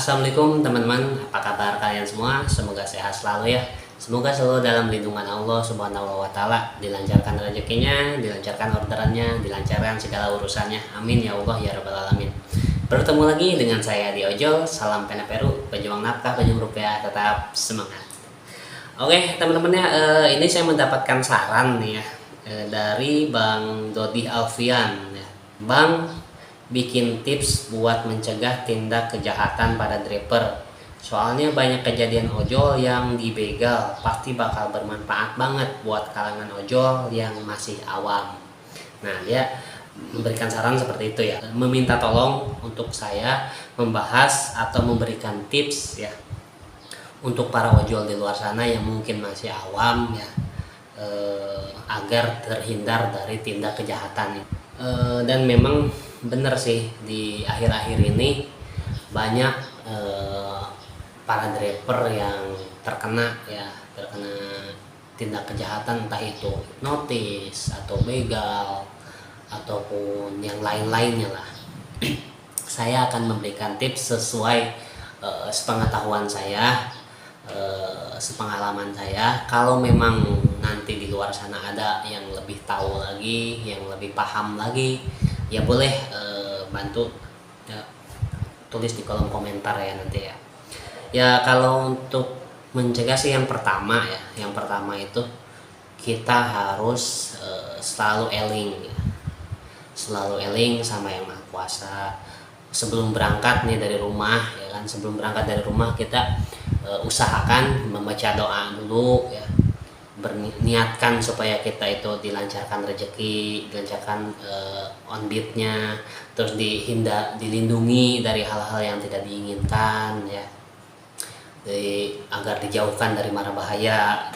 Assalamualaikum teman-teman, apa kabar kalian semua? Semoga sehat selalu ya. Semoga selalu dalam lindungan Allah Subhanahu wa taala, dilancarkan rezekinya, dilancarkan orderannya, dilancarkan segala urusannya. Amin ya Allah ya rabbal alamin. Bertemu lagi dengan saya di Ojol, salam pena Peru, pejuang nafkah, pejuang rupiah, tetap semangat. Oke teman-teman ya, ini saya mendapatkan saran nih ya dari Bang Dodi Alfian ya. Bang bikin tips buat mencegah tindak kejahatan pada driver. Soalnya banyak kejadian ojol yang dibegal, pasti bakal bermanfaat banget buat kalangan ojol yang masih awam. Nah, dia memberikan saran seperti itu ya. Meminta tolong untuk saya membahas atau memberikan tips ya untuk para ojol di luar sana yang mungkin masih awam ya, agar terhindar dari tindak kejahatan. Dan memang benar sih, di akhir-akhir ini banyak para driver yang terkena tindak kejahatan, entah itu hipnotis atau begal ataupun yang lain-lainnya lah. Saya akan memberikan tips sesuai sepengetahuan saya, sepengalaman saya. Kalau memang nanti di luar sana ada yang lebih tahu lagi, yang lebih paham lagi, ya boleh bantu ya, tulis di kolom komentar ya nanti ya. Ya kalau untuk mencegah sih yang pertama itu kita harus selalu eling ya. Selalu eling sama Yang Maha Kuasa. Sebelum berangkat nih dari rumah ya kan, sebelum berangkat dari rumah kita usahakan membaca doa dulu ya, berniatkan supaya kita itu dilancarkan rezeki, dilancarkan on beat-nya, terus dilindungi dari hal-hal yang tidak diinginkan ya, agar dijauhkan dari mara bahaya,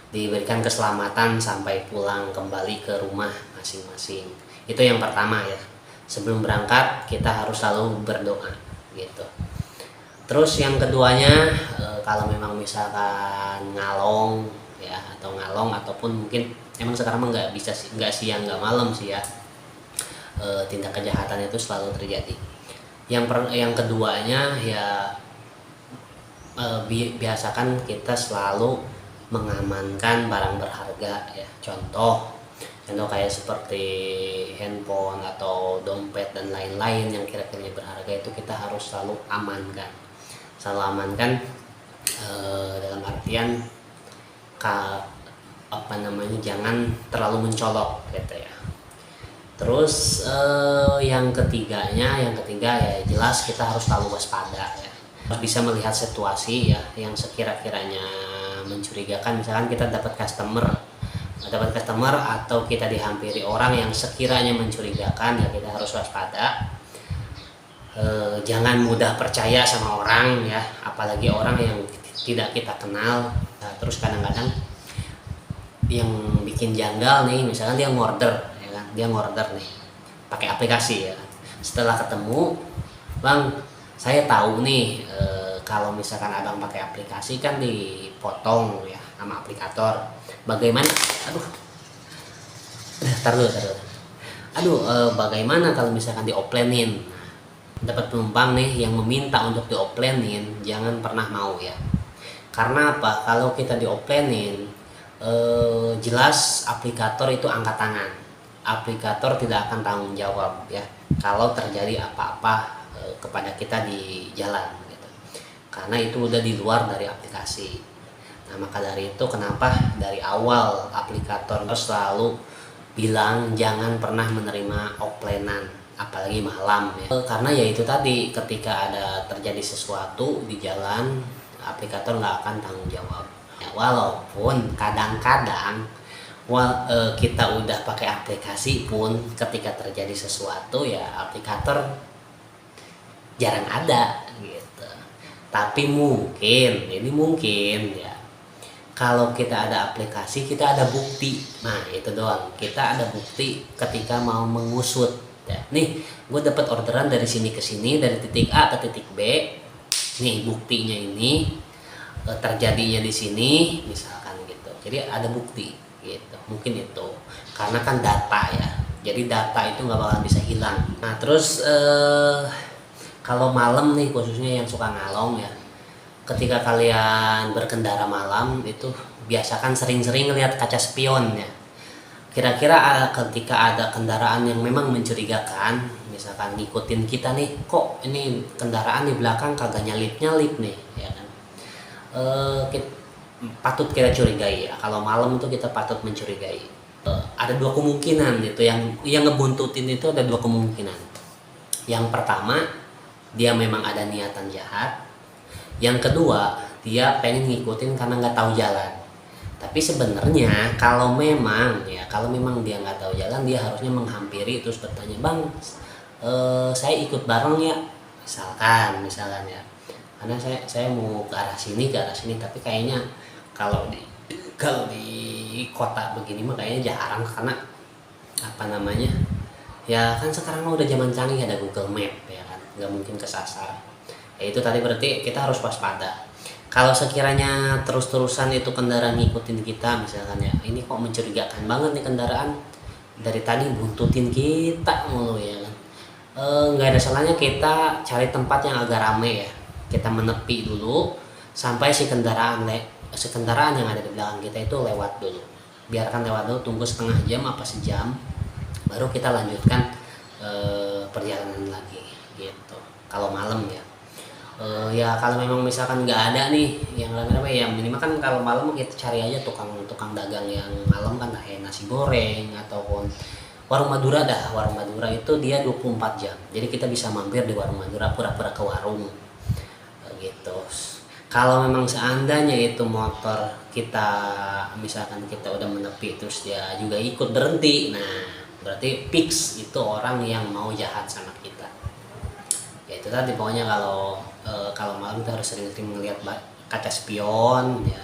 diberikan keselamatan sampai pulang kembali ke rumah masing-masing. Itu yang pertama ya. Sebelum berangkat kita harus selalu berdoa gitu. Terus yang keduanya, kalau memang misalkan ngalong ya, atau ngalong ataupun mungkin emang sekarang nggak bisa sih, nggak siang nggak malam sih ya, tindak kejahatan itu selalu terjadi. Yang keduanya ya, biasakan kita selalu mengamankan barang berharga ya. Contoh kayak seperti handphone atau dompet dan lain-lain yang kira-kira berharga, itu kita harus selalu amankan. Dalam artian jangan terlalu mencolok gitu ya. Terus yang ketiga ya jelas kita harus selalu waspada ya. Harus bisa melihat situasi ya yang sekira-kiranya mencurigakan. Misalkan kita dapat customer atau kita dihampiri orang yang sekiranya mencurigakan, ya kita harus waspada. Jangan mudah percaya sama orang ya, apalagi orang yang tidak kita kenal. Nah, terus kadang-kadang yang bikin janggal nih, misalkan dia ngorder nih pakai aplikasi ya. Setelah ketemu, Bang, saya tahu nih kalau misalkan abang pakai aplikasi kan dipotong ya sama aplikator. Bagaimana? Bagaimana kalau misalkan dioplenin? Dapat penumpang nih yang meminta untuk dioplenin, jangan pernah mau ya. Karena apa? Kalau kita dioplenin, jelas aplikator itu angkat tangan. Aplikator tidak akan tanggung jawab ya kalau terjadi apa-apa kepada kita di jalan gitu. Karena itu udah di luar dari aplikasi. Nah, maka dari itu kenapa dari awal aplikator selalu bilang jangan pernah menerima oplenan, apalagi malam ya. Karena ya itu tadi, ketika ada terjadi sesuatu di jalan, aplikator nggak akan tanggung jawab ya. Walaupun kadang-kadang kita udah pakai aplikasi pun, ketika terjadi sesuatu ya aplikator jarang ada gitu. Tapi mungkin ya, kalau kita ada aplikasi, kita ada bukti. Nah itu doang, kita ada bukti ketika mau mengusut ya. Nih gue dapat orderan dari sini ke sini, dari titik A ke titik B, nih buktinya ini terjadinya di sini misalkan gitu. Jadi ada bukti gitu. Mungkin itu karena kan data ya, jadi data itu nggak bakalan bisa hilang. Nah terus Kalau malam nih khususnya yang suka ngalong ya, ketika kalian berkendara malam itu biasakan sering-sering lihat kaca spion ya. Kira-kira ketika ada kendaraan yang memang mencurigakan, misalkan ngikutin kita nih, kok ini kendaraan di belakang kagak nyalip-nyalip nih, ya kan? Patut kita curigai ya. Kalau malam itu kita patut mencurigai. Ada dua kemungkinan itu yang ngebuntutin itu ada dua kemungkinan. Yang pertama, dia memang ada niatan jahat. Yang kedua, dia pengen ngikutin karena nggak tahu jalan. Tapi sebenarnya kalau memang dia nggak tahu jalan, dia harusnya menghampiri terus bertanya, bang, saya ikut bareng ya, misalkan ya, karena saya mau ke arah sini tapi kayaknya kalau di kota begini mah kayaknya jarang, karena apa namanya ya kan sekarang udah zaman canggih, ada Google Map ya kan, nggak mungkin kesasar. Ya itu tadi berarti kita harus waspada. Kalau sekiranya terus-terusan itu kendaraan ngikutin kita, misalkan ya, ini kok mencurigakan banget nih kendaraan, dari tadi buntutin kita mulu ya kan, nggak ada salahnya kita cari tempat yang agak rame ya, kita menepi dulu sampai si kendaraan yang ada di belakang kita itu lewat dulu, biarkan lewat dulu, tunggu setengah jam apa sejam, baru kita lanjutkan perjalanan lagi gitu kalau malam ya. Ya kalau memang misalkan nggak ada nih yang rame-rame ya, minimal kan kalau malam kita cari aja tukang dagang yang malam kan, kayak nasi goreng ataupun warung Madura warung Madura itu dia 24 jam, jadi kita bisa mampir di warung Madura, pura-pura ke warung gitu. Kalau memang seandainya itu motor kita, misalkan kita udah menepi terus dia juga ikut berhenti, nah berarti fix itu orang yang mau jahat sama kita. Ya itu tadi pokoknya kalau malam kita harus sering-sering melihat kaca spion ya,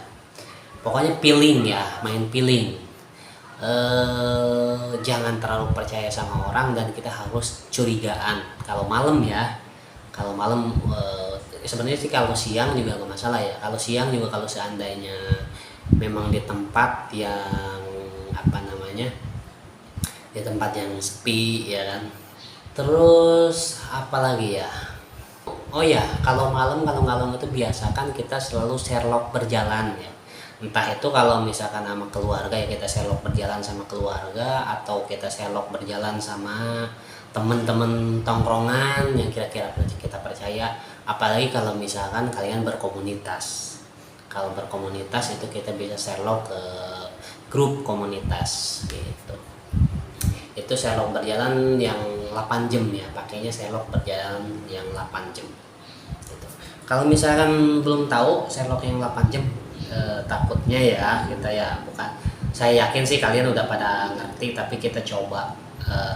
pokoknya feeling ya, main feeling. Jangan terlalu percaya sama orang, dan kita harus curigaan kalau malam ya. Kalau malam sebenarnya sih kalau siang juga nggak masalah ya. Kalau siang juga kalau seandainya memang di tempat yang di tempat yang sepi ya kan. Terus apa lagi ya? Oh ya, kalau malam itu biasakan kita selalu Sherlock berjalan ya. Entah itu kalau misalkan sama keluarga ya, kita Sherlock berjalan sama keluarga, atau kita Sherlock berjalan sama teman-teman tongkrongan yang kira-kira kita percaya. Apalagi kalau misalkan kalian berkomunitas. Kalau berkomunitas itu kita bisa Sherlock ke grup komunitas gitu. Itu Sherlock berjalan yang 8 jam ya, pakainya Sherlock berjalan yang 8 jam gitu. Kalau misalkan belum tahu Sherlock yang 8 jam, takutnya ya kita ya bukan, saya yakin sih kalian udah pada ngerti, tapi kita coba,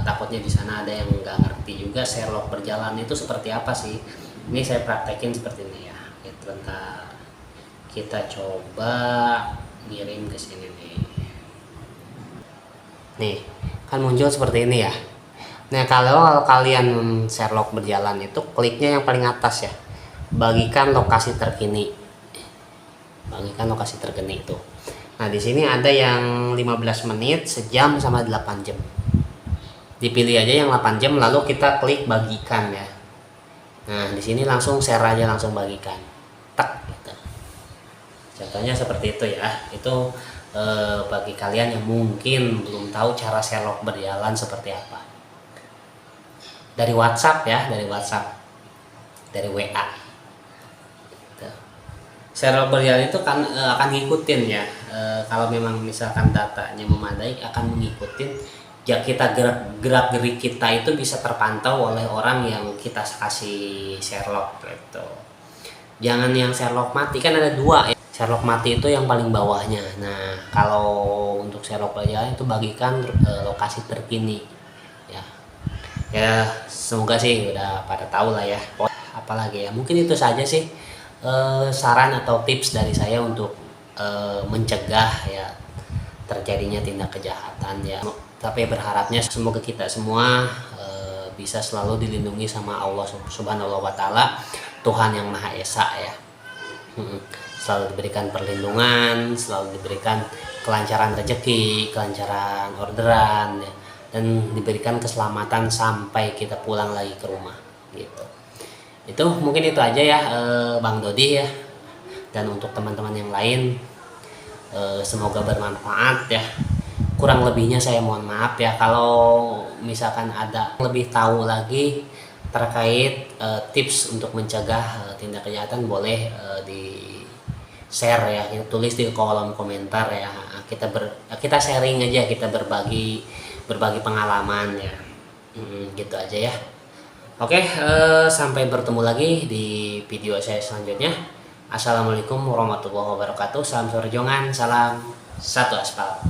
takutnya di sana ada yang nggak ngerti juga Sherlock berjalan itu seperti apa sih. Ini saya praktekin seperti ini ya gitu. Bentar, kita coba ngirim ke sini nih, kan muncul seperti ini ya. Nah kalau kalian Sherlock berjalan itu kliknya yang paling atas ya, bagikan lokasi terkini, itu. Nah di sini ada yang 15 menit, sejam, sama 8 jam. Dipilih aja yang 8 jam, lalu kita klik bagikan ya. Nah di sini langsung share aja, langsung bagikan, tak gitu. Contohnya seperti itu ya. Itu bagi kalian yang mungkin belum tahu cara Sherlock berjalan seperti apa, dari WhatsApp ya, dari WA gitu. Sherlock berjalan itu kan akan ngikutin ya, kalau memang misalkan datanya memadai akan mengikutin ya, kita gerak gerik kita itu bisa terpantau oleh orang yang kita kasih Sherlock gitu. Jangan yang Sherlock mati, kan ada dua ya. Sherlock mati itu yang paling bawahnya. Nah kalau untuk Sherlock berjalan itu bagikan lokasi terkini ya. Ya semoga sih udah pada tahu lah ya. Apalagi ya, mungkin itu saja sih saran atau tips dari saya untuk mencegah ya terjadinya tindak kejahatan ya. Tapi berharapnya semoga kita semua bisa selalu dilindungi sama Allah Subhanahu wa Ta'ala, Tuhan yang Maha Esa ya. Selalu diberikan perlindungan, selalu diberikan kelancaran rezeki, kelancaran orderan ya, dan diberikan keselamatan sampai kita pulang lagi ke rumah gitu. Itu mungkin itu aja ya, Bang Dodi ya. Dan untuk teman-teman yang lain, semoga bermanfaat ya. Kurang lebihnya saya mohon maaf ya. Kalau misalkan ada lebih tahu lagi terkait tips untuk mencegah tindak kejahatan, boleh di share ya, kita tulis di kolom komentar ya. Kita sharing aja, kita berbagi pengalaman ya. Gitu aja ya. Oke, sampai bertemu lagi di video saya selanjutnya. Assalamualaikum warahmatullahi wabarakatuh. Salam sorjongan, salam satu aspal.